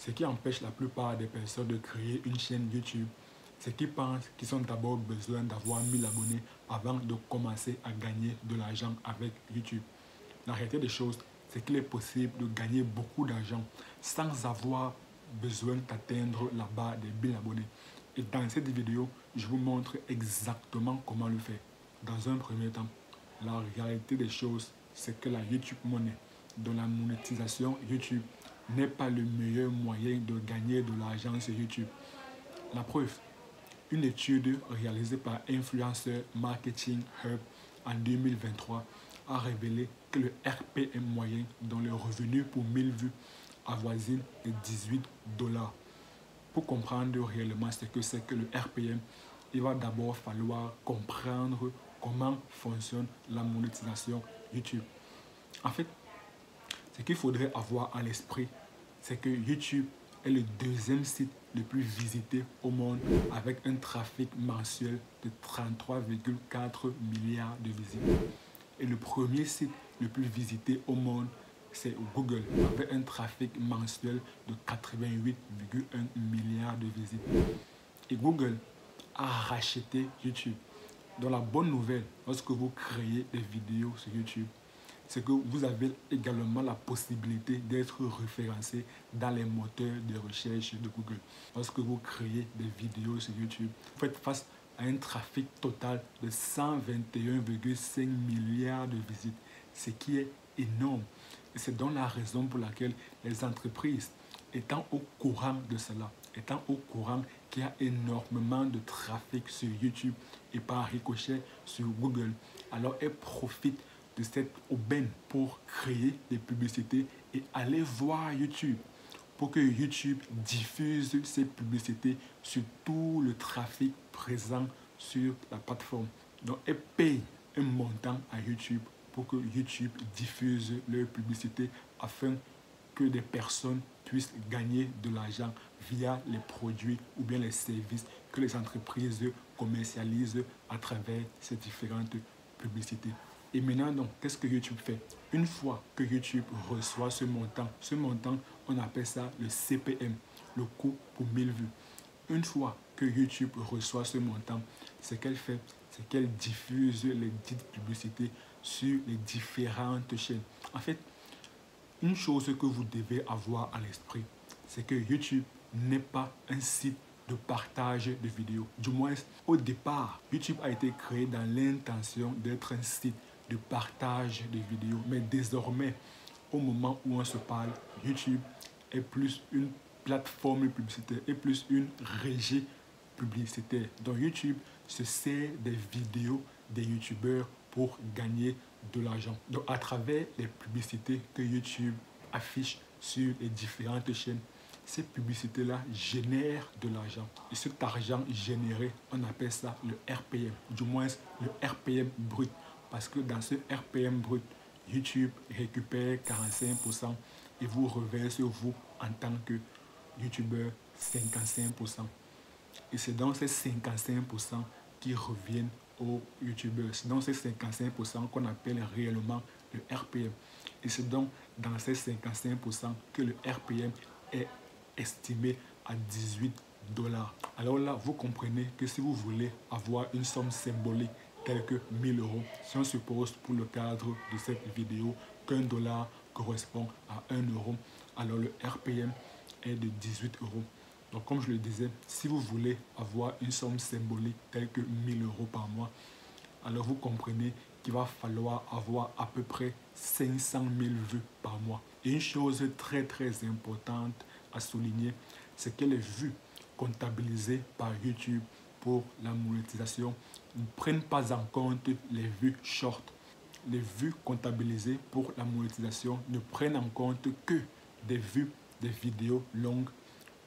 Ce qui empêche la plupart des personnes de créer une chaîne YouTube, c'est qu'ils pensent qu'ils ont d'abord besoin d'avoir 1000 abonnés avant de commencer à gagner de l'argent avec YouTube. La réalité des choses, c'est qu'il est possible de gagner beaucoup d'argent sans avoir besoin d'atteindre la barre des 1000 abonnés. Et dans cette vidéo, je vous montre exactement comment le faire. Dans un premier temps, la réalité des choses, c'est que la YouTube Money, dans la monétisation YouTube, n'est pas le meilleur moyen de gagner de l'argent sur YouTube. La preuve, une étude réalisée par Influencer Marketing Hub en 2023 a révélé que le RPM moyen dans le revenu pour 1000 vues avoisine les 18 $. Pour comprendre réellement ce que c'est que le RPM, il va d'abord falloir comprendre comment fonctionne la monétisation YouTube. En fait, ce qu'il faudrait avoir à l'esprit, c'est que YouTube est le deuxième site le plus visité au monde avec un trafic mensuel de 33,4 milliards de visites. Et le premier site le plus visité au monde, c'est Google, avec un trafic mensuel de 88,1 milliards de visites. Et Google a racheté YouTube. Donc la bonne nouvelle, lorsque vous créez des vidéos sur YouTube, c'est que vous avez également la possibilité d'être référencé dans les moteurs de recherche de Google. Lorsque vous créez des vidéos sur YouTube, vous faites face à un trafic total de 121,5 milliards de visites, ce qui est énorme. Et c'est donc la raison pour laquelle les entreprises, étant au courant de cela, étant au courant qu'il y a énormément de trafic sur YouTube et par ricochet sur Google, alors elles profitent de cette aubaine pour créer des publicités et aller voir YouTube pour que YouTube diffuse ces publicités sur tout le trafic présent sur la plateforme. Donc, elles payent un montant à YouTube pour que YouTube diffuse leurs publicités afin que des personnes puissent gagner de l'argent via les produits ou bien les services que les entreprises commercialisent à travers ces différentes publicités. Et maintenant, donc, qu'est-ce que YouTube fait? Une fois que YouTube reçoit ce montant, on appelle ça le CPM, le coût pour 1000 vues. Une fois que YouTube reçoit ce montant, ce qu'elle fait, c'est qu'elle diffuse les dites publicités sur les différentes chaînes. En fait, une chose que vous devez avoir à l'esprit, c'est que YouTube n'est pas un site de partage de vidéos. Du moins, au départ, YouTube a été créé dans l'intention d'être un site de partage de vidéos. Mais désormais, au moment où on se parle, YouTube est plus une plateforme publicitaire, est plus une régie publicitaire. Donc YouTube se sert des vidéos des YouTubeurs pour gagner de l'argent. Donc à travers les publicités que YouTube affiche sur les différentes chaînes, ces publicités-là génèrent de l'argent. Et cet argent généré, on appelle ça le RPM, du moins le RPM brut. Parce que dans ce RPM brut, YouTube récupère 45% et vous reverse vous en tant que YouTubeur 55%. Et c'est dans ces 55% qui reviennent aux YouTubeurs. C'est dans ces 55% qu'on appelle réellement le RPM. Et c'est donc dans ces 55% que le RPM est estimé à 18 $. Alors là, vous comprenez que si vous voulez avoir une somme symbolique telle que 1000 €, si on suppose pour le cadre de cette vidéo qu'un dollar correspond à 1 €, alors le RPM est de 18 €. Donc comme je le disais, si vous voulez avoir une somme symbolique telle que 1000 € par mois, alors vous comprenez qu'il va falloir avoir à peu près 500 000 vues par mois. Et une chose très importante à souligner, c'est que les vues comptabilisées par YouTube pour la monétisation ne prennent pas en compte les vues short. Les vues comptabilisées pour la monétisation ne prennent en compte que des vues des vidéos longues,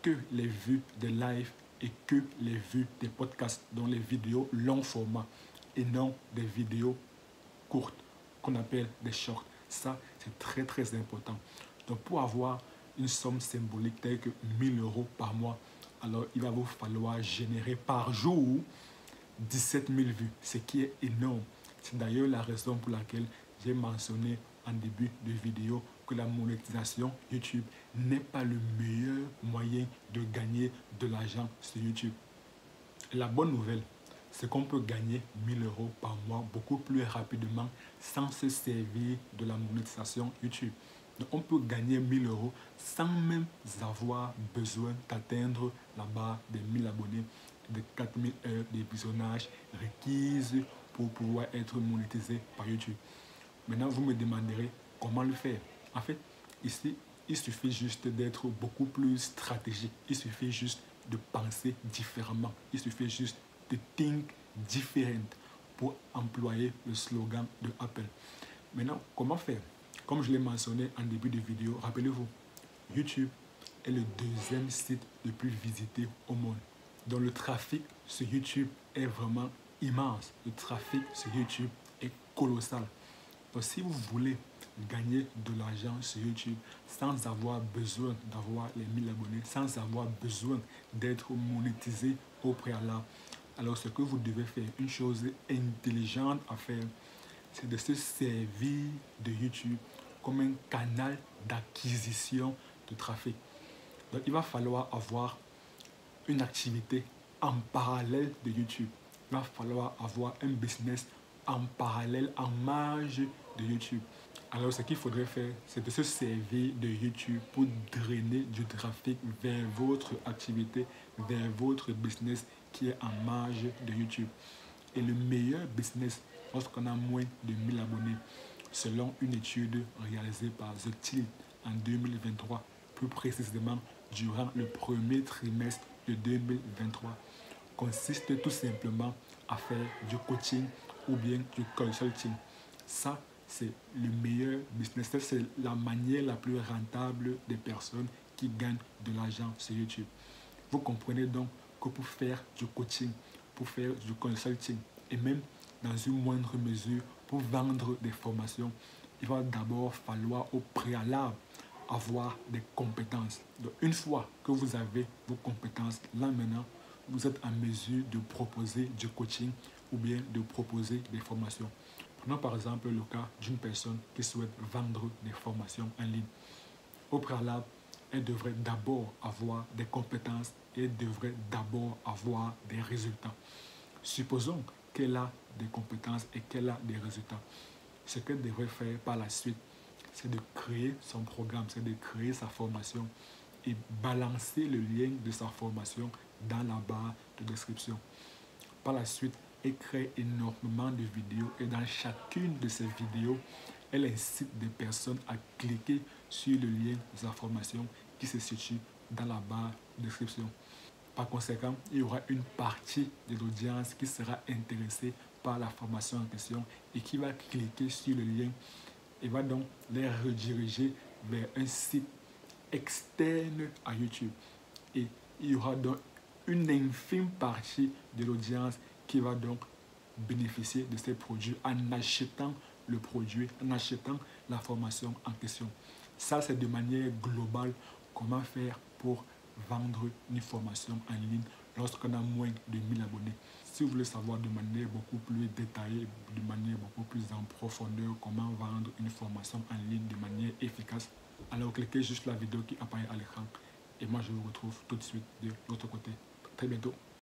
que les vues des lives et que les vues des podcasts, dont les vidéos long format et non des vidéos courtes qu'on appelle des shorts. Ça, c'est très important. Donc pour avoir une somme symbolique telle que 1000 € par mois, alors il va vous falloir générer par jour 17 000 vues, ce qui est énorme. C'est d'ailleurs la raison pour laquelle j'ai mentionné en début de vidéo que la monétisation YouTube n'est pas le meilleur moyen moyen de gagner de l'argent sur YouTube. Et la bonne nouvelle, c'est qu'on peut gagner 1000 euros par mois beaucoup plus rapidement sans se servir de la monétisation YouTube. Donc on peut gagner 1000 euros sans même avoir besoin d'atteindre la barre des 1000 abonnés, de 4000 heures de visionnage requises pour pouvoir être monétisé par YouTube. Maintenant, vous me demanderez comment le faire. En fait, ici, il suffit juste d'être beaucoup plus stratégique. Il suffit juste de penser différemment. Il suffit juste de think different pour employer le slogan de Apple. Maintenant, comment faire? Comme je l'ai mentionné en début de vidéo, rappelez-vous, YouTube est le deuxième site le plus visité au monde. Donc le trafic sur YouTube est vraiment immense. Le trafic sur YouTube est colossal. Donc si vous voulez gagner de l'argent sur YouTube sans avoir besoin d'avoir les 1000 abonnés, sans avoir besoin d'être monétisé au préalable, alors ce que vous devez faire, une chose intelligente à faire, c'est de se servir de YouTube comme un canal d'acquisition de trafic. Donc il va falloir avoir une activité en parallèle de YouTube. Il va falloir avoir un business en parallèle, en marge de YouTube. Alors ce qu'il faudrait faire, c'est de se servir de YouTube pour drainer du trafic vers votre activité, vers votre business qui est en marge de YouTube. Et le meilleur business lorsqu'on a moins de 1000 abonnés, selon une étude réalisée par The Tilt en 2023, plus précisément durant le premier trimestre de 2023, consiste tout simplement à faire du coaching ou bien du consulting. Ça, c'est le meilleur business. C'est la manière la plus rentable des personnes qui gagnent de l'argent sur YouTube. Vous comprenez donc que pour faire du coaching, pour faire du consulting et même dans une moindre mesure pour vendre des formations, il va d'abord falloir au préalable avoir des compétences. Donc, une fois que vous avez vos compétences, là maintenant, vous êtes en mesure de proposer du coaching ou bien de proposer des formations. Prenons par exemple le cas d'une personne qui souhaite vendre des formations en ligne. Au préalable, elle devrait d'abord avoir des compétences et elle devrait d'abord avoir des résultats. Supposons qu'elle a des compétences et qu'elle a des résultats. Ce qu'elle devrait faire par la suite, c'est de créer son programme, c'est de créer sa formation et balancer le lien de sa formation dans la barre de description. Par la suite, elle crée énormément de vidéos et dans chacune de ces vidéos, elle incite des personnes à cliquer sur le lien de sa formation qui se situe dans la barre de description. Par conséquent, il y aura une partie de l'audience qui sera intéressée par la formation en question et qui va cliquer sur le lien et va donc les rediriger vers un site externe à YouTube. Et il y aura donc une infime partie de l'audience qui va donc bénéficier de ces produits en achetant le produit, en achetant la formation en question. Ça, c'est de manière globale comment faire pour vendre une formation en ligne lorsqu'on a moins de 1000 abonnés. Si vous voulez savoir de manière beaucoup plus détaillée, de manière beaucoup plus en profondeur comment vendre une formation en ligne de manière efficace, alors cliquez juste la vidéo qui apparaît à l'écran et moi je vous retrouve tout de suite de l'autre côté. Très bientôt.